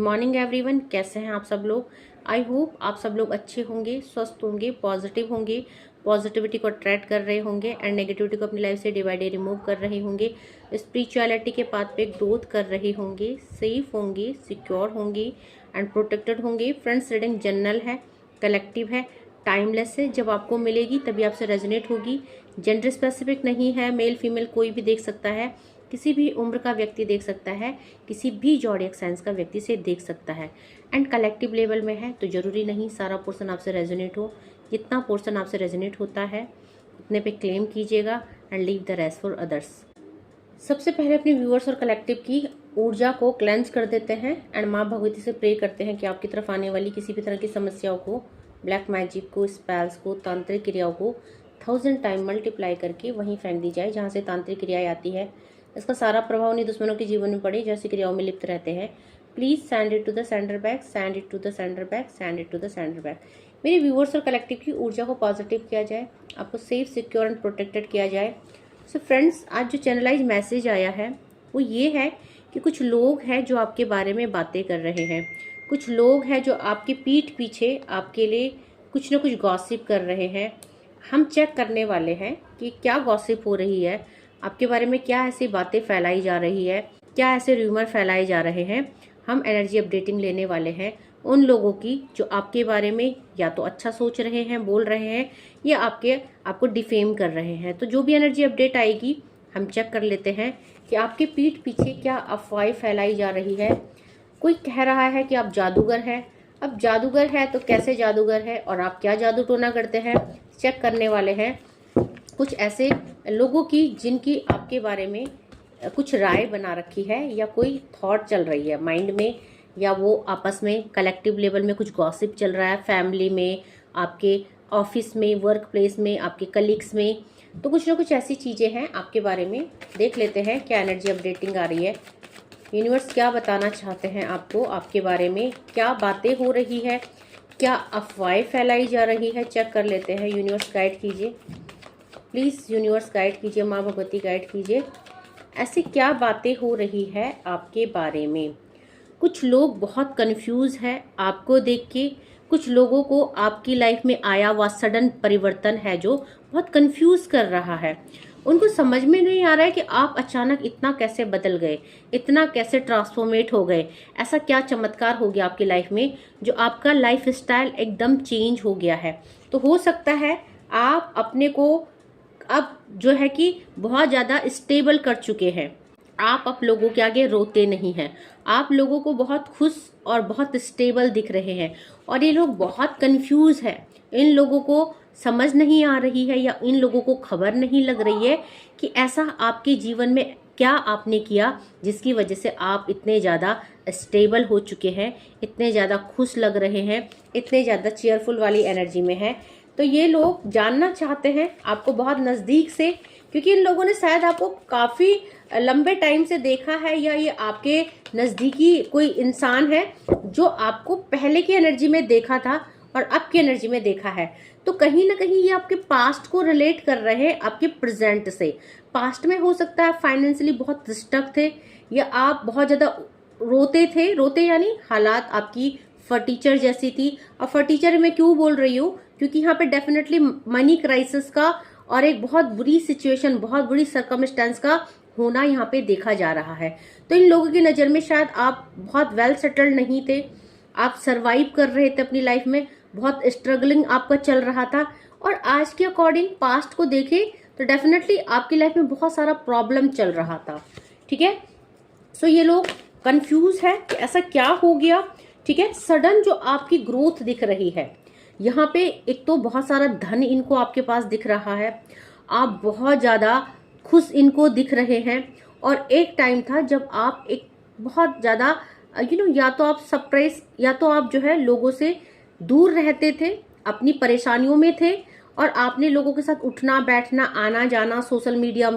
Morning everyone, कैसे हैं आप सब लोग। आई होप आप सब लोग अच्छे होंगे, स्वस्थ होंगे, पॉजिटिव होंगे, पॉजिटिविटी को अट्रैक्ट कर रहे होंगे एंड नेगेटिविटी को अपनी लाइफ से डे बाय डे रिमूव कर रहे होंगे, स्पिरिचुअलिटी के पाथ पे ग्रोथ कर रहे होंगे, सेफ होंगे, सिक्योर होंगे एंड प्रोटेक्टेड होंगे। फ्रेंड्स, रीडिंग जनरल है, कलेक्टिव है, टाइमलेस है। जब आपको मिलेगी तभी आपसे रेजोनेट होगी। जेंडर स्पेसिफिक नहीं है, मेल फीमेल कोई भी देख सकता है, किसी भी उम्र का व्यक्ति देख सकता है, किसी भी जॉडियक साइंस का व्यक्ति से देख सकता है एंड कलेक्टिव लेवल में है। तो जरूरी नहीं सारा पोर्शन आपसे रेजोनेट हो, जितना पोर्शन आपसे रेजोनेट होता है उतने पे क्लेम कीजिएगा and leave the rest for others. सबसे पहले अपने व्यूअर्स और कलेक्टिव की ऊर्जा को क्लेंज कर देते हैं एंड माँ भगवती से प्रे करते हैं कि आपकी तरफ आने वाली किसी भी तरह की समस्याओं को, ब्लैक मैजिक को, स्पेल्स को, तांत्रिक क्रियाओं को 1000 टाइम मल्टीप्लाई करके वहीं फेंक दी जाए जहाँ से तांत्रिक क्रियाएं आती है। इसका सारा प्रभाव उन्हीं दुश्मनों के जीवन में पड़े जैसी क्रियाओं में लिप्त रहते हैं। Please send it to the sender back, send it to the sender back, send it to the sender back. मेरे व्यूअर्स और कलेक्टिव की ऊर्जा को पॉजिटिव किया जाए, आपको सेफ, सिक्योर एंड प्रोटेक्टेड किया जाए। सो फ्रेंड्स, आज जो चैनलाइज मैसेज आया है वो ये है कि कुछ लोग हैं जो आपके बारे में बातें कर रहे हैं, कुछ लोग हैं जो आपकी पीठ पीछे आपके लिए कुछ न कुछ गॉसिप कर रहे हैं। हम चेक करने वाले हैं कि क्या गॉसिप हो रही है आपके बारे में, क्या ऐसी बातें फैलाई जा रही है, क्या ऐसे र्यूमर फैलाए जा रहे हैं। हम एनर्जी अपडेटिंग लेने वाले हैं उन लोगों की जो आपके बारे में या तो अच्छा सोच रहे हैं, बोल रहे हैं, या आपको डिफेम कर रहे हैं। तो जो भी एनर्जी अपडेट आएगी हम चेक कर लेते हैं कि आपके पीठ पीछे क्या अफवाहें फैलाई जा रही है। कोई कह रहा है कि आप जादूगर हैं। अब जादूगर है तो कैसे जादूगर है और आप क्या जादू टोना करते हैं, चेक करने वाले हैं। कुछ ऐसे लोगों की जिनकी आपके बारे में कुछ राय बना रखी है या कोई थॉट चल रही है माइंड में, या वो आपस में कलेक्टिव लेवल में कुछ गॉसिप चल रहा है, फैमिली में, आपके ऑफिस में, वर्क प्लेस में, आपके कलीग्स में। तो कुछ ना कुछ ऐसी चीज़ें हैं आपके बारे में। देख लेते हैं क्या एनर्जी अपडेटिंग आ रही है, यूनिवर्स क्या बताना चाहते हैं आपको, आपके बारे में क्या बातें हो रही है, क्या अफवाहें फैलाई जा रही है। चेक कर लेते हैं। यूनिवर्स गाइड कीजिए प्लीज़, यूनिवर्स गाइड कीजिए, माँ भगवती गाइड कीजिए, ऐसी क्या बातें हो रही है आपके बारे में। कुछ लोग बहुत कंफ्यूज है आपको देख के, कुछ लोगों को आपकी लाइफ में आया हुआ सडन परिवर्तन है जो बहुत कंफ्यूज कर रहा है। उनको समझ में नहीं आ रहा है कि आप अचानक इतना कैसे बदल गए, इतना कैसे ट्रांसफॉर्मेट हो गए, ऐसा क्या चमत्कार हो गया आपकी लाइफ में जो आपका लाइफ स्टाइल एकदम चेंज हो गया है। तो हो सकता है आप अपने को अब जो है कि बहुत ज़्यादा स्टेबल कर चुके हैं। आप लोगों के आगे रोते नहीं हैं, आप लोगों को बहुत खुश और बहुत स्टेबल दिख रहे हैं। और ये लोग बहुत कंफ्यूज है, इन लोगों को समझ नहीं आ रही है या इन लोगों को खबर नहीं लग रही है कि ऐसा आपके जीवन में क्या आपने किया जिसकी वजह से आप इतने ज़्यादा स्टेबल हो चुके हैं, इतने ज़्यादा खुश लग रहे हैं, इतने ज़्यादा चेयरफुल वाली एनर्जी में है। तो ये लोग जानना चाहते हैं आपको बहुत नज़दीक से, क्योंकि इन लोगों ने शायद आपको काफ़ी लंबे टाइम से देखा है, या ये आपके नज़दीकी कोई इंसान है जो आपको पहले की एनर्जी में देखा था और अब की एनर्जी में देखा है। तो कहीं ना कहीं ये आपके पास्ट को रिलेट कर रहे हैं आपके प्रेजेंट से। पास्ट में हो सकता है फाइनेंशियली बहुत स्टक थे, या आप बहुत ज़्यादा रोते थे, रोते यानी हालात आपकी फर्टीचर जैसी थी। और फर्टीचर मैं क्यों बोल रही हूँ, क्योंकि यहाँ पे डेफिनेटली मनी क्राइसिस का और एक बहुत बुरी सिचुएशन, बहुत बुरी सर्कमस्टेंस का होना यहाँ पे देखा जा रहा है। तो इन लोगों की नज़र में शायद आप बहुत वेल सेटल्ड नहीं थे, आप सरवाइव कर रहे थे अपनी लाइफ में, बहुत स्ट्रगलिंग आपका चल रहा था। और आज के अकॉर्डिंग पास्ट को देखें तो डेफिनेटली आपकी लाइफ में बहुत सारा प्रॉब्लम चल रहा था। ठीक है, सो ये लोग कंफ्यूज है कि ऐसा क्या हो गया। ठीक है, सडन जो आपकी ग्रोथ दिख रही है यहाँ पे, एक तो बहुत सारा धन इनको आपके पास दिख रहा है, आप बहुत ज़्यादा खुश इनको दिख रहे हैं। और एक टाइम था जब आप एक बहुत ज़्यादा या तो आप सरप्राइज, या तो आप जो है लोगों से दूर रहते थे, अपनी परेशानियों में थे, और आपने लोगों के साथ उठना बैठना, आना जाना, सोशल मीडिया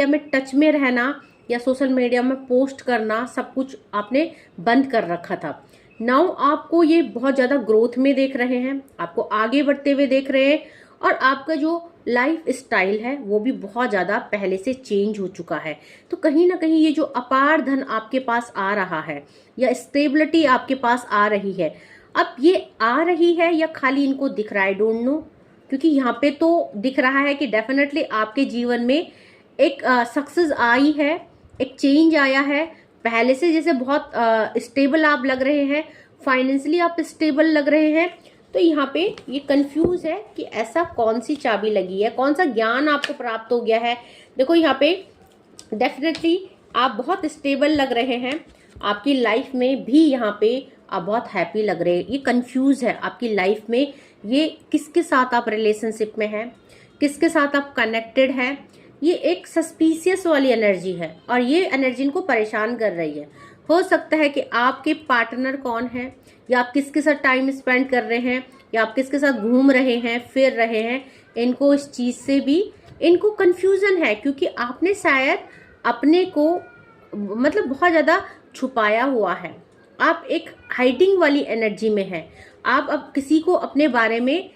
में टच में रहना या सोशल मीडिया में पोस्ट करना, सब कुछ आपने बंद कर रखा था। नाउ आपको ये बहुत ज़्यादा ग्रोथ में देख रहे हैं, आपको आगे बढ़ते हुए देख रहे हैं, और आपका जो लाइफ स्टाइल है वो भी बहुत ज़्यादा पहले से चेंज हो चुका है। तो कहीं ना कहीं ये जो अपार धन आपके पास आ रहा है या स्टेबिलिटी आपके पास आ रही है, अब ये आ रही है या खाली इनको दिख रहा है, डोंट नो। क्योंकि यहाँ पे तो दिख रहा है कि डेफिनेटली आपके जीवन में एक सक्सेस आई है, एक चेंज आया है। पहले से जैसे बहुत स्टेबल आप लग रहे हैं, फाइनेंशियली आप स्टेबल लग रहे हैं। तो यहाँ पे ये कंफ्यूज है कि ऐसा कौन सी चाबी लगी है, कौन सा ज्ञान आपको प्राप्त हो गया है। देखो यहाँ पे डेफिनेटली आप बहुत स्टेबल लग रहे हैं, आपकी लाइफ में भी यहाँ पे आप बहुत हैप्पी लग रहे हैं। ये कंफ्यूज है आपकी लाइफ में, ये किसके साथ आप रिलेशनशिप में हैं, किसके साथ आप कनेक्टेड हैं। ये एक सस्पिशियस वाली एनर्जी है और ये एनर्जी इनको परेशान कर रही है। हो सकता है कि आपके पार्टनर कौन है, या आप किसके साथ टाइम स्पेंड कर रहे हैं, या आप किसके साथ घूम रहे हैं, फिर रहे हैं, इनको इस चीज़ से भी इनको कंफ्यूजन है। क्योंकि आपने शायद अपने को मतलब बहुत ज़्यादा छुपाया हुआ है, आप एक हाइडिंग वाली एनर्जी में हैं। आप अब किसी को अपने बारे में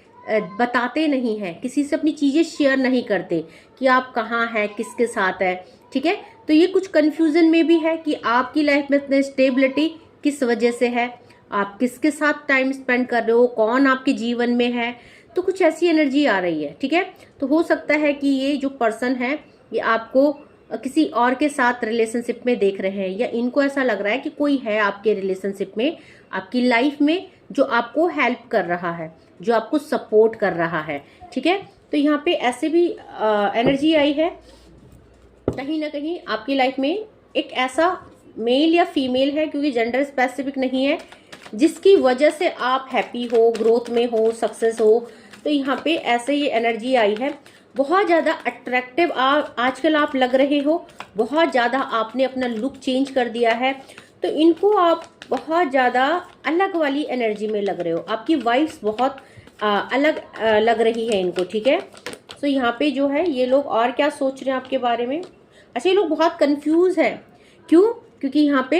बताते नहीं हैं, किसी से अपनी चीज़ें शेयर नहीं करते कि आप कहाँ हैं, किसके साथ है, ठीक है। तो ये कुछ कंफ्यूजन में भी है कि आपकी लाइफ में इतने स्टेबिलिटी किस वजह से है, आप किसके साथ टाइम स्पेंड कर रहे हो, कौन आपके जीवन में है। तो कुछ ऐसी एनर्जी आ रही है, ठीक है। तो हो सकता है कि ये जो पर्सन है ये आपको किसी और के साथ रिलेशनशिप में देख रहे हैं, या इनको ऐसा लग रहा है कि कोई है आपके रिलेशनशिप में, आपकी लाइफ में, जो आपको हेल्प कर रहा है, जो आपको सपोर्ट कर रहा है, ठीक है। तो यहाँ पे ऐसे भी एनर्जी आई है, कहीं ना कहीं आपकी लाइफ में एक ऐसा मेल या फीमेल है, क्योंकि जेंडर स्पेसिफिक नहीं है, जिसकी वजह से आप हैप्पी हो, ग्रोथ में हो, सक्सेस हो। तो यहाँ पे ऐसे ये एनर्जी आई है। बहुत ज़्यादा अट्रैक्टिव आजकल आप लग रहे हो, बहुत ज़्यादा आपने अपना लुक चेंज कर दिया है। तो इनको आप बहुत ज़्यादा अलग वाली एनर्जी में लग रहे हो, आपकी वाइब्स बहुत अलग लग रही है इनको, ठीक है। तो यहाँ पे जो है ये लोग और क्या सोच रहे हैं आपके बारे में। अच्छा, ये लोग बहुत कंफ्यूज हैं। क्यों? क्योंकि यहाँ पे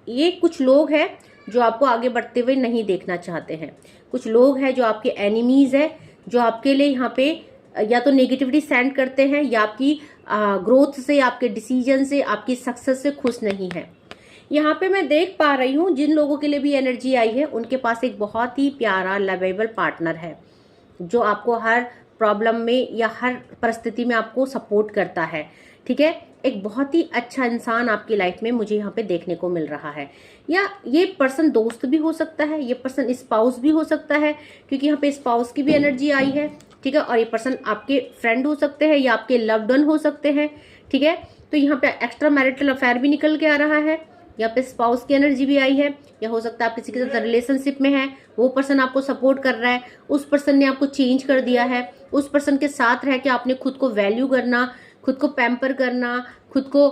ये कुछ लोग हैं जो आपको आगे बढ़ते हुए नहीं देखना चाहते हैं, कुछ लोग हैं जो आपके एनिमीज है, जो आपके लिए यहाँ पे या तो नेगेटिविटी सेंड करते हैं, या आपकी ग्रोथ से, आपके डिसीजन से, आपकी सक्सेस से खुश नहीं है। यहाँ पे मैं देख पा रही हूँ जिन लोगों के लिए भी एनर्जी आई है, उनके पास एक बहुत ही प्यारा लवेबल पार्टनर है, जो आपको हर प्रॉब्लम में या हर परिस्थिति में आपको सपोर्ट करता है, ठीक है। एक बहुत ही अच्छा इंसान आपकी लाइफ में मुझे यहाँ पे देखने को मिल रहा है। या ये पर्सन दोस्त भी हो सकता है, ये पर्सन स्पाउस भी हो सकता है, क्योंकि यहाँ पे स्पाउस की भी एनर्जी आई है, ठीक है। और ये पर्सन आपके फ्रेंड हो सकते हैं या आपके लव्ड वन हो सकते हैं, ठीक है। तो यहाँ पे एक्स्ट्रा मैरिटल अफेयर भी निकल के आ रहा है, यहाँ पे स्पाउस की एनर्जी भी आई है। या हो सकता है आप किसी के साथ रिलेशनशिप में है, वो पर्सन आपको सपोर्ट कर रहा है, उस पर्सन ने आपको चेंज कर दिया है, उस पर्सन के साथ रह के आपने खुद को वैल्यू करना, खुद को पैम्पर करना, खुद को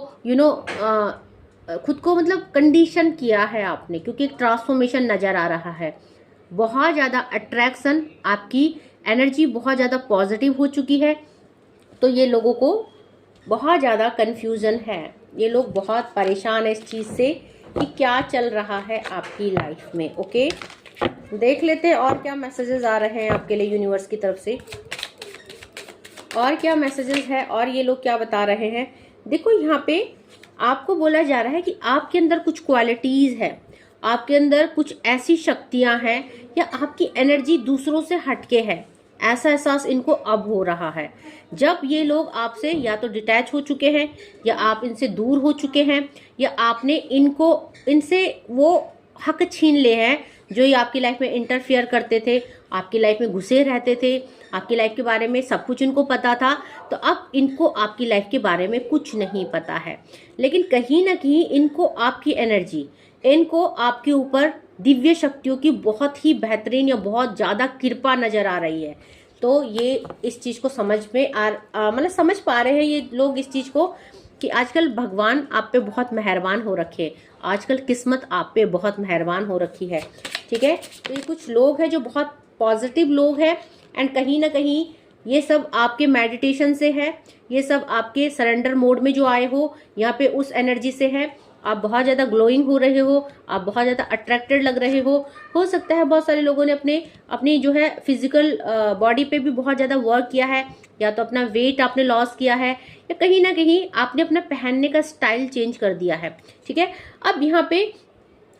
खुद को मतलब कंडीशन किया है आपने, क्योंकि एक ट्रांसफॉर्मेशन नज़र आ रहा है। बहुत ज़्यादा अट्रैक्शन, आपकी एनर्जी बहुत ज़्यादा पॉजिटिव हो चुकी है। तो ये लोगों को बहुत ज़्यादा कन्फ्यूज़न है, ये लोग बहुत परेशान है इस चीज़ से कि क्या चल रहा है आपकी लाइफ में। ओके, देख लेते हैं और क्या मैसेजेस आ रहे हैं आपके लिए यूनिवर्स की तरफ से, और क्या मैसेजेस है और ये लोग क्या बता रहे हैं। देखो, यहाँ पे आपको बोला जा रहा है कि आपके अंदर कुछ क्वालिटीज़ है, आपके अंदर कुछ ऐसी शक्तियाँ हैं, या आपकी एनर्जी दूसरों से हटके है, ऐसा एहसास इनको अब हो रहा है। जब ये लोग आपसे या तो डिटैच हो चुके हैं, या आप इनसे दूर हो चुके हैं, या आपने इनसे वो हक छीन ले हैं जो ये आपकी लाइफ में इंटरफियर करते थे, आपकी लाइफ में घुसे रहते थे, आपकी लाइफ के बारे में सब कुछ इनको पता था। तो अब इनको आपकी लाइफ के बारे में कुछ नहीं पता है, लेकिन कहीं ना कहीं इनको आपकी एनर्जी, इनको आपके ऊपर दिव्य शक्तियों की बहुत ही बेहतरीन या बहुत ज़्यादा कृपा नज़र आ रही है। तो ये इस चीज़ को समझ में मतलब समझ पा रहे हैं ये लोग इस चीज़ को कि आजकल भगवान आप पे बहुत मेहरबान हो रखे, आजकल किस्मत आप पे बहुत मेहरबान हो रखी है, ठीक है। तो ये कुछ लोग हैं जो बहुत पॉजिटिव लोग हैं, एंड कहीं ना कहीं ये सब आपके मेडिटेशन से है, ये सब आपके सरेंडर मोड में जो आए हो यहाँ पे उस एनर्जी से है। आप बहुत ज़्यादा ग्लोइंग हो रहे हो, आप बहुत ज़्यादा अट्रैक्टेड लग रहे हो सकता है बहुत सारे लोगों ने अपनी जो है फिजिकल बॉडी पे भी बहुत ज़्यादा वर्क किया है, या तो अपना वेट आपने लॉस किया है, या कहीं ना कहीं आपने अपना पहनने का स्टाइल चेंज कर दिया है। ठीक है, अब यहाँ पे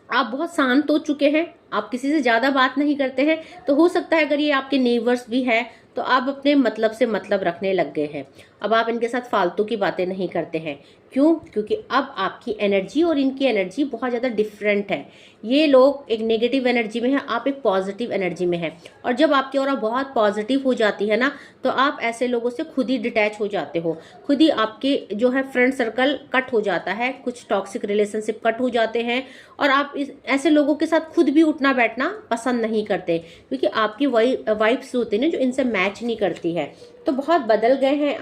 आप बहुत शांत हो चुके हैं, आप किसी से ज़्यादा बात नहीं करते हैं, तो हो सकता है अगर ये आपके नेबर्स भी हैं तो आप अपने मतलब से मतलब रखने लग गए हैं। अब आप इनके साथ फालतू की बातें नहीं करते हैं। क्यों? क्योंकि अब आपकी एनर्जी और इनकी एनर्जी बहुत ज़्यादा डिफरेंट है। ये लोग एक नेगेटिव एनर्जी में है, आप एक पॉजिटिव एनर्जी में है, और जब आपकी ऑरा बहुत पॉजिटिव हो जाती है ना, तो आप ऐसे लोगों से खुद ही डिटैच हो जाते हो, खुद ही आपके जो है फ्रेंड सर्कल कट हो जाता है, कुछ टॉक्सिक रिलेशनशिप कट हो जाते हैं, और आप ऐसे लोगों के साथ खुद भी उठना बैठना पसंद नहीं करते, क्योंकि आपकी वाइब्स होती है ना जो इनसे मैच नहीं करती है। तो बहुत बदल गए हैं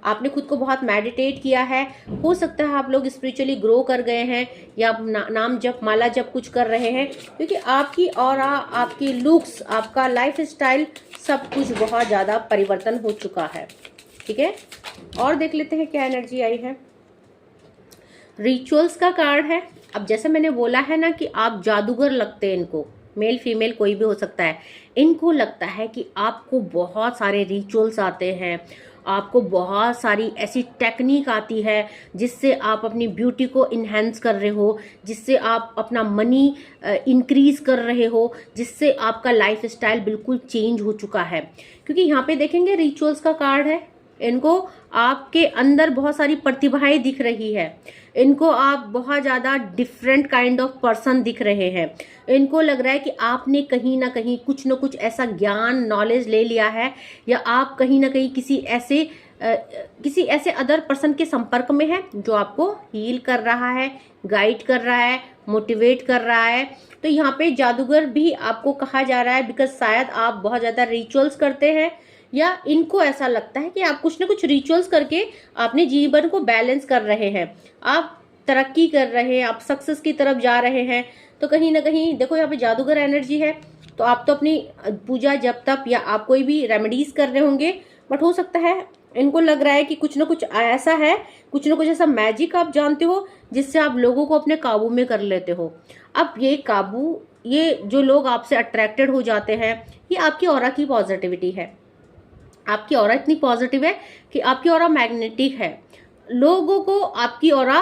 आपने खुद को बहुत मेडिटेट किया है, हो सकता है आप लोग स्पिरिचुअली ग्रो कर गए हैं, या नाम जप माला जप कुछ कर रहे हैं, क्योंकि आपकी ऑरा, आपकी लुक्स, आपका लाइफ स्टाइल सब कुछ बहुत ज़्यादा परिवर्तन हो चुका है। ठीक है, और देख लेते हैं क्या एनर्जी आई है। रिचुअल्स का कार्ड है। अब जैसे मैंने बोला है ना कि आप जादूगर लगते हैं, इनको मेल फीमेल कोई भी हो सकता है, इनको लगता है कि आपको बहुत सारे रिचुअल्स आते हैं, आपको बहुत सारी ऐसी टेक्निक आती है जिससे आप अपनी ब्यूटी को इन्हेंस कर रहे हो, जिससे आप अपना मनी इंक्रीज कर रहे हो, जिससे आपका लाइफ स्टाइल बिल्कुल चेंज हो चुका है। क्योंकि यहाँ पे देखेंगे रिचुअल्स का कार्ड है, इनको आपके अंदर बहुत सारी प्रतिभाएं दिख रही है, इनको आप बहुत ज़्यादा डिफरेंट काइंड ऑफ पर्सन दिख रहे हैं, इनको लग रहा है कि आपने कहीं ना कहीं कुछ ना कुछ ऐसा ज्ञान नॉलेज ले लिया है, या आप कहीं ना कहीं किसी ऐसे अदर पर्सन के संपर्क में है जो आपको हील कर रहा है, गाइड कर रहा है, मोटिवेट कर रहा है। तो यहाँ पे जादूगर भी आपको कहा जा रहा है, बिकॉज शायद आप बहुत ज़्यादा रिचुअल्स करते हैं, या इनको ऐसा लगता है कि आप कुछ ना कुछ रिचुअल्स करके अपने जीवन को बैलेंस कर रहे हैं, आप तरक्की कर रहे हैं, आप सक्सेस की तरफ जा रहे हैं। तो कहीं ना कहीं देखो यहाँ पे जादूगर एनर्जी है, तो आप तो अपनी पूजा जब तप या आप कोई भी रेमेडीज कर रहे होंगे, बट हो सकता है इनको लग रहा है कि कुछ ना कुछ ऐसा है, कुछ ना कुछ ऐसा मैजिक आप जानते हो जिससे आप लोगों को अपने काबू में कर लेते हो। अब ये जो लोग आपसे अट्रैक्टेड हो जाते हैं, ये आपकी ऑरा की पॉजिटिविटी है। आपकी ऑरा इतनी पॉजिटिव है कि आपकी ऑरा मैग्नेटिक है, लोगों को आपकी ऑरा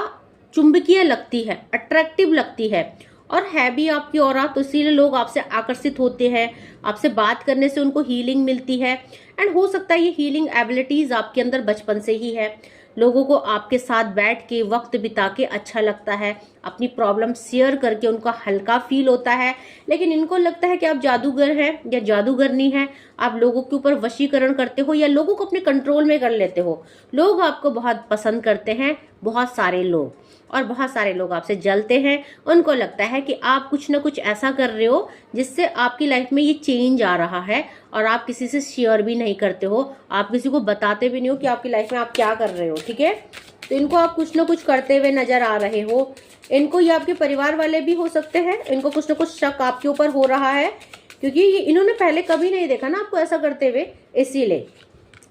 चुंबकीय लगती है, अट्रैक्टिव लगती है, और है भी आपकी ऑरा, तो इसीलिए लोग आपसे आकर्षित होते हैं, आपसे बात करने से उनको हीलिंग मिलती है। एंड हो सकता है ये हीलिंग एबिलिटीज आपके अंदर बचपन से ही है, लोगों को आपके साथ बैठ के वक्त बिता के अच्छा लगता है, अपनी प्रॉब्लम शेयर करके उनका हल्का फील होता है। लेकिन इनको लगता है कि आप जादूगर हैं या जादूगरनी हैं, आप लोगों के ऊपर वशीकरण करते हो या लोगों को अपने कंट्रोल में कर लेते हो। लोग आपको बहुत पसंद करते हैं, बहुत सारे लोग, और बहुत सारे लोग आपसे जलते हैं। उनको लगता है कि आप कुछ ना कुछ ऐसा कर रहे हो जिससे आपकी लाइफ में ये चेंज आ रहा है, और आप किसी से शेयर भी नहीं करते हो, आप किसी को बताते भी नहीं हो कि आपकी लाइफ में आप क्या कर रहे हो। ठीक है, तो इनको आप कुछ ना कुछ करते हुए नजर आ रहे हो। इनको ये आपके परिवार वाले भी हो सकते हैं, इनको कुछ ना कुछ शक आपके ऊपर हो रहा है, क्योंकि इन्होंने पहले कभी नहीं देखा ना आपको ऐसा करते हुए, इसीलिए।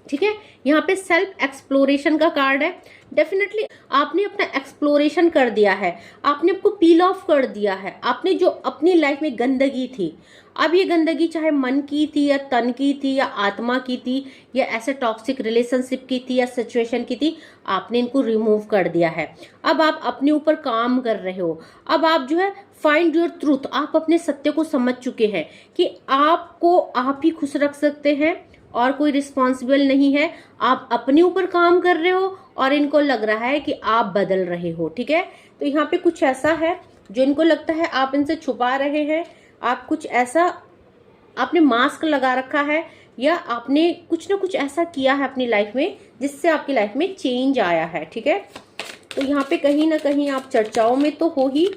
ठीक है, यहाँ पे सेल्फ एक्सप्लोरेशन का कार्ड है। डेफिनेटली आपने अपना एक्सप्लोरेशन कर दिया है, आपने आपको पील ऑफ कर दिया है, आपने जो अपनी लाइफ में गंदगी थी, अब ये गंदगी चाहे मन की थी या तन की थी या आत्मा की थी या ऐसे टॉक्सिक रिलेशनशिप की थी या सिचुएशन की थी, आपने इनको रिमूव कर दिया है। अब आप अपने ऊपर काम कर रहे हो, अब आप जो है फाइंड योर ट्रूथ, आप अपने सत्य को समझ चुके हैं कि आपको आप ही खुश रख सकते हैं और कोई रिस्पॉन्सिबल नहीं है। आप अपने ऊपर काम कर रहे हो और इनको लग रहा है कि आप बदल रहे हो। ठीक है, तो यहाँ पे कुछ ऐसा है जो इनको लगता है आप इनसे छुपा रहे हैं, आप कुछ ऐसा आपने मास्क लगा रखा है, या आपने कुछ ना कुछ ऐसा किया है अपनी लाइफ में जिससे आपकी लाइफ में चेंज आया है। ठीक है, तो यहाँ पे कहीं ना कहीं आप चर्चाओं में तो हो ही।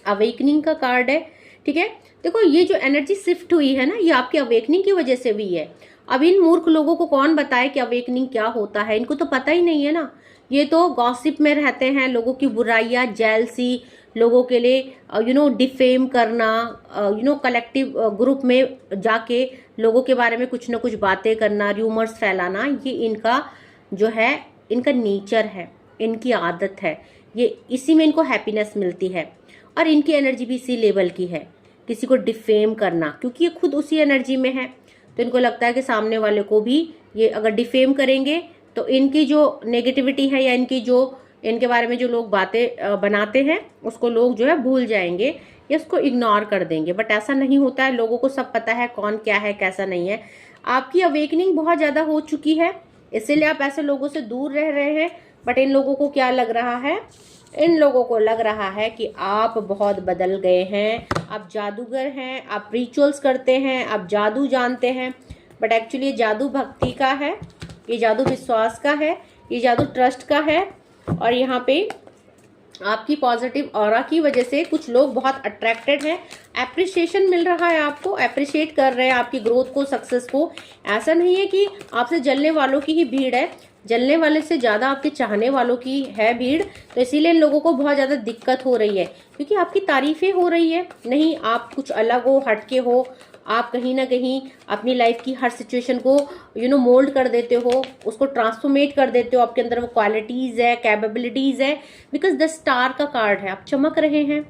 अवेकनिंग का कार्ड है। ठीक है, देखो ये जो एनर्जी शिफ्ट हुई है ना, ये आपकी अवेकनिंग की वजह से हुई है। अब इन मूर्ख लोगों को कौन बताए कि अवेकनिंग क्या होता है, इनको तो पता ही नहीं है ना, ये तो गॉसिप में रहते हैं, लोगों की बुराइयां, जेलसी, लोगों के लिए डिफेम करना, कलेक्टिव ग्रुप में जाके लोगों के बारे में कुछ ना कुछ बातें करना, र्यूमर्स फैलाना, ये इनका जो है इनका नेचर है, इनकी आदत है। ये इसी में इनको हैप्पीनेस मिलती है, और इनकी एनर्जी भी इसी लेवल की है, किसी को डिफेम करना, क्योंकि ये खुद उसी एनर्जी में है। तो इनको लगता है कि सामने वाले को भी ये अगर डिफेम करेंगे तो इनकी जो नेगेटिविटी है या इनकी जो इनके बारे में जो लोग बातें बनाते हैं उसको लोग जो है भूल जाएंगे या उसको इग्नोर कर देंगे। बट ऐसा नहीं होता है, लोगों को सब पता है कौन क्या है कैसा नहीं है। आपकी अवेकनिंग बहुत ज़्यादा हो चुकी है, इसीलिए आप ऐसे लोगों से दूर रह रहे हैं। बट इन लोगों को क्या लग रहा है, इन लोगों को लग रहा है कि आप बहुत बदल गए हैं, आप जादूगर हैं, आप रिचुअल्स करते हैं, आप जादू जानते हैं। बट एक्चुअली ये जादू भक्ति का है, ये जादू विश्वास का है, ये जादू ट्रस्ट का है। और यहाँ पे आपकी पॉजिटिव ऑरा की वजह से कुछ लोग बहुत अट्रैक्टेड हैं, एप्रिसिएशन मिल रहा है, आपको अप्रिशिएट कर रहे हैं आपकी ग्रोथ को, सक्सेस को। ऐसा नहीं है कि आपसे जलने वालों की ही भीड़ है, जलने वाले से ज़्यादा आपके चाहने वालों की है भीड़। तो इसीलिए इन लोगों को बहुत ज़्यादा दिक्कत हो रही है, क्योंकि आपकी तारीफें हो रही है। नहीं, आप कुछ अलग हो, हटके हो, आप कहीं ना कहीं अपनी लाइफ की हर सिचुएशन को मोल्ड कर देते हो, उसको ट्रांसफॉर्मेट कर देते हो। आपके अंदर वो क्वालिटीज़ है, कैपेबिलिटीज़ है, बिकॉज द स्टार का कार्ड है। आप चमक रहे हैं,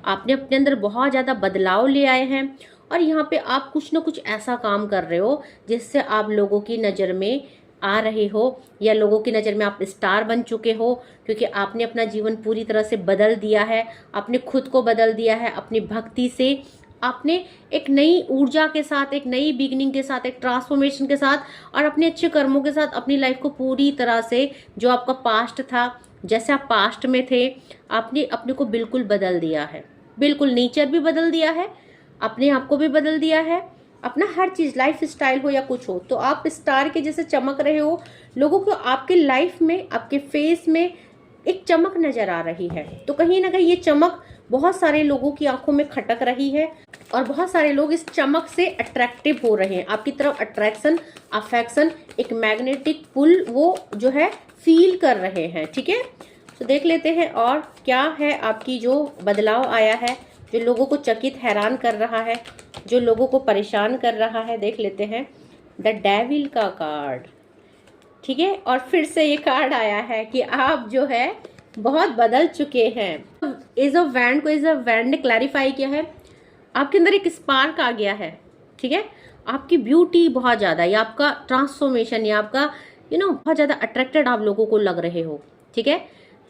आपने अपने अंदर बहुत ज़्यादा बदलाव ले आए हैं, और यहाँ पे आप कुछ ना कुछ ऐसा काम कर रहे हो जिससे आप लोगों की नज़र में आ रहे हो, या लोगों की नज़र में आप स्टार बन चुके हो, क्योंकि आपने अपना जीवन पूरी तरह से बदल दिया है, आपने खुद को बदल दिया है अपनी भक्ति से। आपने एक नई ऊर्जा के साथ, एक नई बिगनिंग के साथ, एक ट्रांसफॉर्मेशन के साथ और अपने अच्छे कर्मों के साथ अपनी लाइफ को पूरी तरह से, जो आपका पास्ट था, जैसे आप पास्ट में थे, आपने अपने को बिल्कुल बदल दिया है। बिल्कुल नेचर भी बदल दिया है, अपने आप को भी बदल दिया है, अपना हर चीज़, लाइफ स्टाइल हो या कुछ हो। तो आप स्टार के जैसे चमक रहे हो, लोगों को आपके लाइफ में, आपके फेस में एक चमक नजर आ रही है। तो कहीं ना कहीं ये चमक बहुत सारे लोगों की आंखों में खटक रही है, और बहुत सारे लोग इस चमक से अट्रैक्टिव हो रहे हैं आपकी तरफ। अट्रैक्शन, अफेक्शन, एक मैग्नेटिक पुल वो जो है फील कर रहे हैं। ठीक है, तो देख लेते हैं और क्या है आपकी जो बदलाव आया है, जो लोगों को चकित हैरान कर रहा है, जो लोगों को परेशान कर रहा है। देख लेते हैं द डेविल का कार्ड। ठीक है, और फिर से ये कार्ड आया है कि आप जो है बहुत बदल चुके हैं। एज ऑफ वैंड को एज ऑफ वैंड ने क्लैरिफाई किया है, आपके अंदर एक स्पार्क आ गया है। ठीक है, आपकी ब्यूटी बहुत ज़्यादा, या आपका ट्रांसफॉर्मेशन, या आपका बहुत ज़्यादा अट्रैक्टेड आप लोगों को लग रहे हो। ठीक है,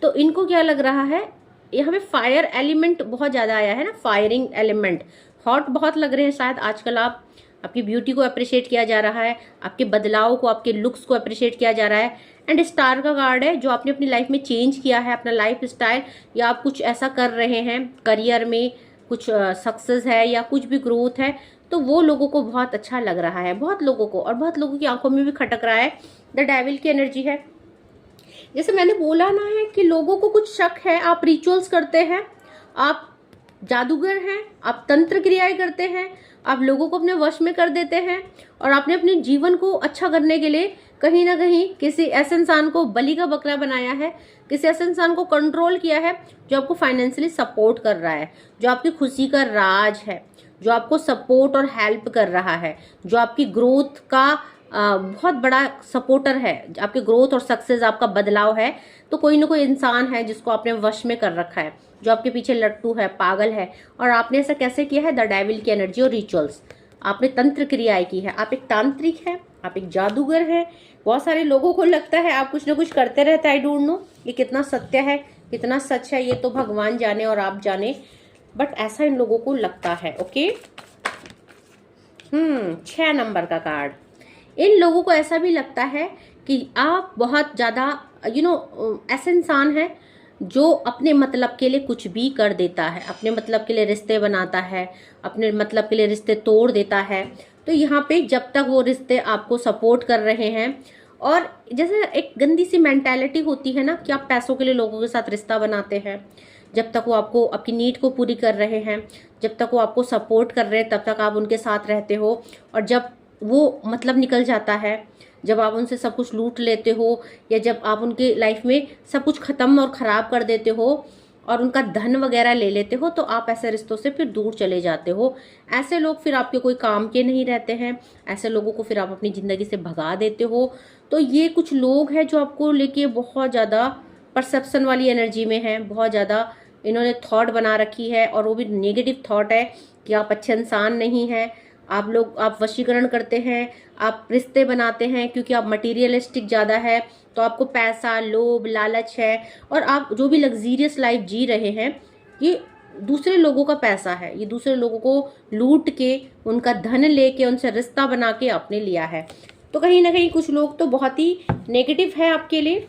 तो इनको क्या लग रहा है, यहाँ पे फायर एलिमेंट बहुत ज़्यादा आया है ना, फायरिंग एलिमेंट, हॉट बहुत लग रहे हैं शायद आजकल आप। आपकी ब्यूटी को अप्रिशिएट किया जा रहा है, आपके बदलाव को, आपके लुक्स को अप्रिशिएट किया जा रहा है। एंड स्टार का कार्ड है, जो आपने अपनी लाइफ में चेंज किया है, अपना लाइफ स्टाइल, या आप कुछ ऐसा कर रहे हैं करियर में, कुछ सक्सेस है या कुछ भी ग्रोथ है, तो वो लोगों को बहुत अच्छा लग रहा है, बहुत लोगों को, और बहुत लोगों की आंखों में भी खटक रहा है। द डेविल की एनर्जी है। जैसे मैंने बोला ना है कि लोगों को कुछ शक है, आप रिचुअल्स करते हैं, आप जादूगर हैं, आप तंत्र क्रियाएं करते हैं, आप लोगों को अपने वश में कर देते हैं, और आपने अपने जीवन को अच्छा करने के लिए कहीं ना कहीं किसी ऐसे इंसान को बलि का बकरा बनाया है, किसी ऐसे इंसान को कंट्रोल किया है जो आपको फाइनेंशियली सपोर्ट कर रहा है, जो आपकी खुशी का राज है, जो आपको सपोर्ट और हेल्प कर रहा है, जो आपकी ग्रोथ का बहुत बड़ा सपोर्टर है, आपके ग्रोथ और सक्सेस, आपका बदलाव है। तो कोई ना कोई इंसान है जिसको आपने वश में कर रखा है, जो आपके पीछे लट्टू है, पागल है। और आपने ऐसा कैसे किया है, द डेविल की एनर्जी और रिचुअल्स, आपने तंत्र क्रियाएं की है, आप एक तांत्रिक है, आप एक जादूगर है। बहुत सारे लोगों को लगता है आप कुछ ना कुछ करते रहते हैं। आई डोंट नो ये कितना सत्य है, कितना सच है, ये तो भगवान जाने और आप जाने, बट ऐसा इन लोगों को लगता है। ओके, 6 नंबर का कार्ड, इन लोगों को ऐसा भी लगता है कि आप बहुत ज़्यादा ऐसे इंसान है जो अपने मतलब के लिए कुछ भी कर देता है, अपने मतलब के लिए रिश्ते बनाता है, अपने मतलब के लिए रिश्ते तोड़ देता है। तो यहाँ पे जब तक वो रिश्ते आपको सपोर्ट कर रहे हैं, और जैसे एक गंदी सी मेंटालिटी होती है ना कि आप पैसों के लिए लोगों के साथ रिश्ता बनाते हैं, जब तक वो आपको आपकी नीड को पूरी कर रहे हैं, जब तक वो आपको सपोर्ट कर रहे हैं, तब तक आप उनके साथ रहते हो। और जब वो मतलब निकल जाता है, जब आप उनसे सब कुछ लूट लेते हो, या जब आप उनके लाइफ में सब कुछ ख़त्म और ख़राब कर देते हो और उनका धन वगैरह ले लेते हो, तो आप ऐसे रिश्तों से फिर दूर चले जाते हो। ऐसे लोग फिर आपके कोई काम के नहीं रहते हैं, ऐसे लोगों को फिर आप अपनी ज़िंदगी से भगा देते हो। तो ये कुछ लोग हैं जो आपको लेके बहुत ज़्यादा परसेप्शन वाली एनर्जी में हैं, बहुत ज़्यादा इन्होंने थॉट बना रखी है, और वो भी नेगेटिव थॉट है कि आप अच्छे इंसान नहीं हैं। आप वशीकरण करते हैं, आप रिश्ते बनाते हैं क्योंकि आप मटीरियलिस्टिक ज़्यादा है, तो आपको पैसा, लोभ, लालच है, और आप जो भी लग्जीरियस लाइफ जी रहे हैं ये दूसरे लोगों का पैसा है, ये दूसरे लोगों को लूट के, उनका धन लेके, उनसे रिश्ता बना के आपने लिया है। तो कहीं ना कहीं कुछ लोग तो बहुत ही नेगेटिव है आपके लिए,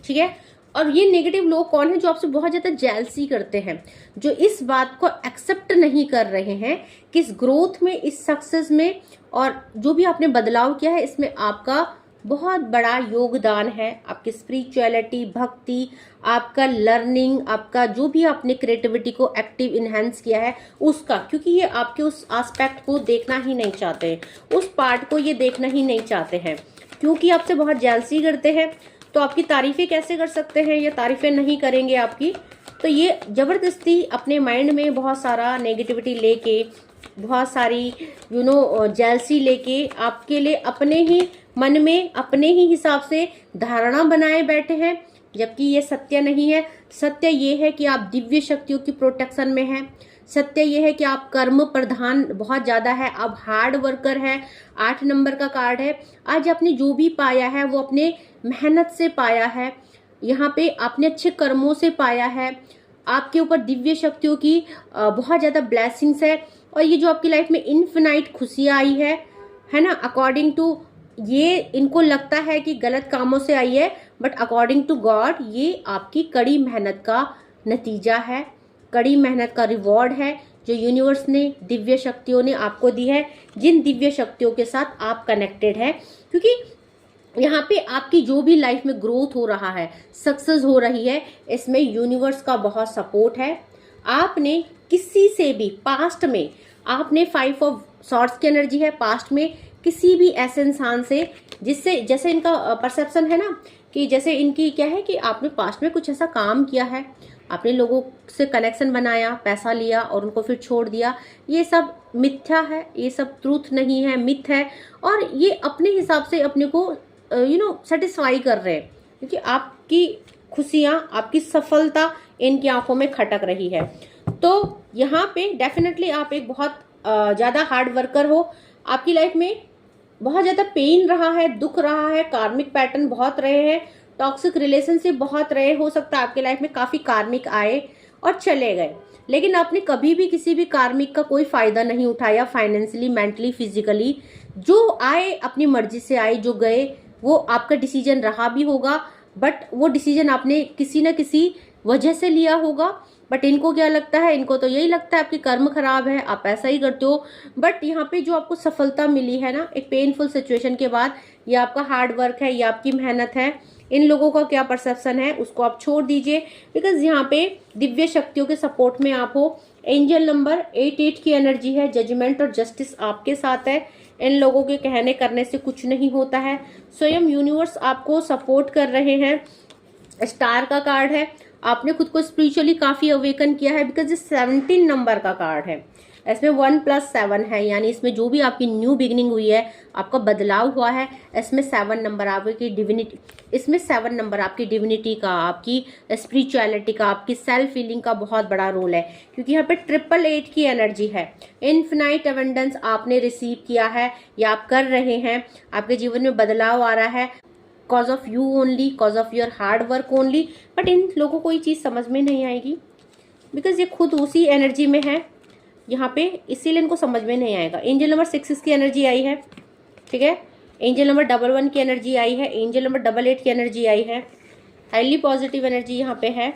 ठीक है। और ये नेगेटिव लोग कौन है? जो आपसे बहुत ज़्यादा जेलसी करते हैं, जो इस बात को एक्सेप्ट नहीं कर रहे हैं कि इस ग्रोथ में, इस सक्सेस में, और जो भी आपने बदलाव किया है इसमें आपका बहुत बड़ा योगदान है। आपकी स्पिरिचुअलिटी, भक्ति, आपका लर्निंग, आपका जो भी आपने क्रिएटिविटी को एक्टिव इन्हेंस किया है उसका, क्योंकि ये आपके उस एस्पेक्ट को देखना ही नहीं चाहते, उस पार्ट को ये देखना ही नहीं चाहते हैं, क्योंकि आपसे बहुत जेलसी करते हैं। तो आपकी तारीफें कैसे कर सकते हैं? ये तारीफें नहीं करेंगे आपकी, तो ये जबरदस्ती अपने माइंड में बहुत सारा नेगेटिविटी लेके, बहुत सारी जेलसी लेके आपके लिए अपने ही मन में अपने ही हिसाब से धारणा बनाए बैठे हैं, जबकि ये सत्य नहीं है। सत्य ये है कि आप दिव्य शक्तियों की प्रोटेक्शन में हैं। सत्य ये है कि आप कर्म प्रधान बहुत ज़्यादा है, आप हार्ड वर्कर है। 8 नंबर का कार्ड है। आज आपने जो भी पाया है वो अपने मेहनत से पाया है, यहाँ पे आपने अच्छे कर्मों से पाया है। आपके ऊपर दिव्य शक्तियों की बहुत ज़्यादा ब्लेसिंग्स है, और ये जो आपकी लाइफ में इन्फिनाइट खुशियाँ आई है ना, अकॉर्डिंग टू ये इनको लगता है कि गलत कामों से आई है, बट अकॉर्डिंग टू गॉड ये आपकी कड़ी मेहनत का नतीजा है, कड़ी मेहनत का रिवॉर्ड है जो यूनिवर्स ने, दिव्य शक्तियों ने आपको दी है, जिन दिव्य शक्तियों के साथ आप कनेक्टेड है। क्योंकि यहाँ पे आपकी जो भी लाइफ में ग्रोथ हो रहा है, सक्सेस हो रही है, इसमें यूनिवर्स का बहुत सपोर्ट है। आपने किसी से भी पास्ट में, आपने 5 ऑफ सॉर्ड्स की एनर्जी है, पास्ट में किसी भी ऐसे इंसान से जिससे, जैसे इनका परसेप्शन है ना कि जैसे इनकी क्या है कि आपने पास्ट में कुछ ऐसा काम किया है, आपने लोगों से कनेक्शन बनाया, पैसा लिया और उनको फिर छोड़ दिया, ये सब मिथ्या है, ये सब ट्रूथ नहीं है, मिथ है। और ये अपने हिसाब से अपने को सेटिस्फाई कर रहे हैं, क्योंकि आपकी खुशियाँ, आपकी सफलता इनकी आंखों में खटक रही है। तो यहाँ पे डेफिनेटली आप एक बहुत ज़्यादा हार्ड वर्कर हो। आपकी लाइफ में बहुत ज़्यादा पेन रहा है, दुख रहा है, कार्मिक पैटर्न बहुत रहे हैं, टॉक्सिक रिलेशनशिप बहुत रहे, हो सकता है आपके लाइफ में काफ़ी कार्मिक आए और चले गए, लेकिन आपने कभी भी किसी भी कार्मिक का कोई फायदा नहीं उठाया, फाइनेंशियली, मेंटली, फिजिकली। जो आए अपनी मर्जी से आए, जो गए वो आपका डिसीजन रहा भी होगा, बट वो डिसीजन आपने किसी न किसी वजह से लिया होगा। बट इनको क्या लगता है? इनको तो यही लगता है आपके कर्म खराब है, आप ऐसा ही करते हो। बट यहाँ पे जो आपको सफलता मिली है ना, एक पेनफुल सिचुएशन के बाद, ये आपका हार्ड वर्क है, ये आपकी मेहनत है। इन लोगों का क्या परसेप्शन है उसको आप छोड़ दीजिए, बिकॉज यहाँ पे दिव्य शक्तियों के सपोर्ट में आप हो। एंजल नंबर 88 की एनर्जी है, जजमेंट और जस्टिस आपके साथ है। इन लोगों के कहने करने से कुछ नहीं होता है, स्वयं यूनिवर्स आपको सपोर्ट कर रहे हैं। स्टार का कार्ड है, आपने खुद को स्पिरिचुअली काफी अवेकन किया है, बिकॉज ये 17 नंबर का कार्ड है। इसमें 1+7 है, यानी इसमें जो भी आपकी न्यू बिगिनिंग हुई है, आपका बदलाव हुआ है, इसमें 7 नंबर आपकी डिविनिटी, इसमें 7 नंबर आपकी डिविनिटी का, आपकी स्पिरिचुअलिटी का, आपकी सेल्फ फीलिंग का बहुत बड़ा रोल है। क्योंकि यहाँ पे 888 की एनर्जी है। इन्फिनाइट अवेंडेंस आपने रिसीव किया है या आप कर रहे हैं, आपके जीवन में बदलाव आ रहा है, cause of you only, cause of your hard work only. But in लोगों को ये चीज़ समझ में नहीं आएगी, बिकॉज ये खुद उसी एनर्जी में है यहाँ पे, इसीलिए इनको समझ में नहीं आएगा। एंजल नंबर 6 की एनर्जी आई है, ठीक है। एंजल नंबर 11 की एनर्जी आई है, एंजल नंबर 88 की एनर्जी आई है, हाईली पॉजिटिव एनर्जी यहाँ पे है।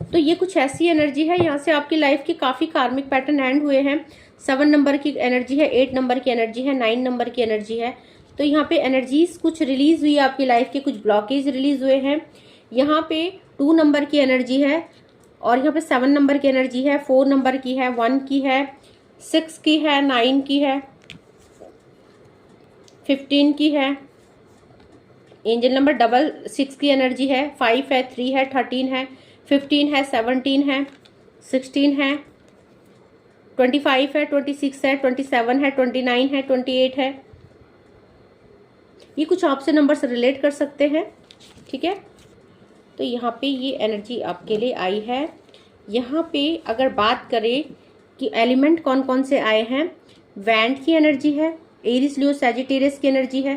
तो ये कुछ ऐसी एनर्जी है, यहाँ से आपकी लाइफ के काफ़ी कार्मिक पैटर्न एंड हुए हैं। 7 नंबर की एनर्जी है, 8 नंबर की एनर्जी है, 9 नंबर की एनर्जी है। तो यहाँ पे एनर्जीज कुछ रिलीज हुई है आपकी लाइफ के, कुछ ब्लॉकेज रिलीज हुए हैं। यहाँ पे 2 नंबर की एनर्जी है, और यहाँ पे 7 नंबर की एनर्जी है, 4 नंबर की है, 1 की है, 6 की है, 9 की है, 15 की है। एंजल नंबर 6 की एनर्जी है, 5 है, 3 है, 13 है, 15 है, 17 है, 16 है, 25 है, 26 है, 27 है, 29 है, 28 है। ये कुछ आपसे नंबर से रिलेट कर सकते हैं, ठीक है। तो यहाँ पे ये एनर्जी आपके लिए आई है। यहाँ पे अगर बात करें कि एलिमेंट कौन कौन से आए हैं, वैंड की एनर्जी है, एरिस लियो सैजिटेरियस की एनर्जी है,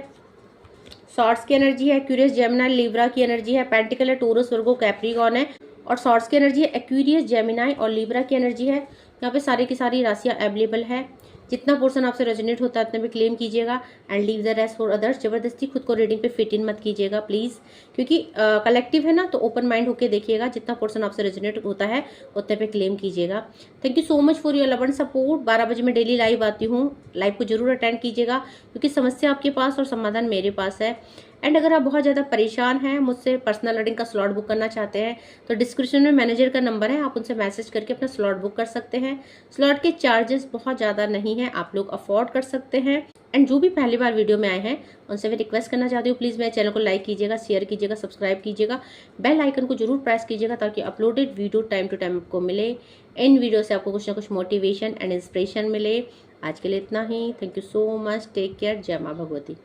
सॉर्ड्स की एनर्जी है, एक्यूरियस जेमिनाई लिब्रा की एनर्जी है, पेंटिकल है, टोरस वर्गो कैप्रिकॉर्न है, और सॉर्ड्स की एनर्जी है, एक्यूरियस जेमिनाई और लिब्रा की एनर्जी है। यहाँ पे सारी की सारी राशियाँ अवेलेबल है। जितना पोर्शन आपसे रेजोनेट होता है उतने में क्लेम कीजिएगा and leave the rest for others. जबरदस्ती खुद को रीडिंग पे फिट इन मत कीजिएगा प्लीज, क्योंकि कलेक्टिव है ना, तो ओपन माइंड होकर देखिएगा। जितना पोर्शन आपसे रेजोनेट होता है उतने पे क्लेम कीजिएगा। Thank you so much for your love and support. 12 बजे मैं डेली लाइव आती हूँ, लाइव को जरूर अटेंड कीजिएगा, क्योंकि समस्या आपके पास और समाधान मेरे पास है। एंड अगर आप बहुत ज़्यादा परेशान हैं, मुझसे पर्सनल रीडिंग का स्लॉट बुक करना चाहते हैं, तो डिस्क्रिप्शन में मैनेजर का नंबर है, आप उनसे मैसेज करके अपना स्लॉट बुक कर सकते हैं। स्लॉट के चार्जेस बहुत ज़्यादा नहीं है, आप लोग अफोर्ड कर सकते हैं। एंड जो भी पहली बार वीडियो में आए हैं उनसे मैं रिक्वेस्ट करना चाहती हूँ, प्लीज़ मेरे चैनल को लाइक कीजिएगा, शेयर कीजिएगा, सब्सक्राइब कीजिएगा, बेल आइकन को जरूर प्रेस कीजिएगा, ताकि uploaded video time to time आपको मिले। इन वीडियो से आपको कुछ ना कुछ मोटिवेशन एंड इंस्पिरेशन मिले। आज के लिए इतना ही। Thank you so much. Take care. जय माँ भगवती।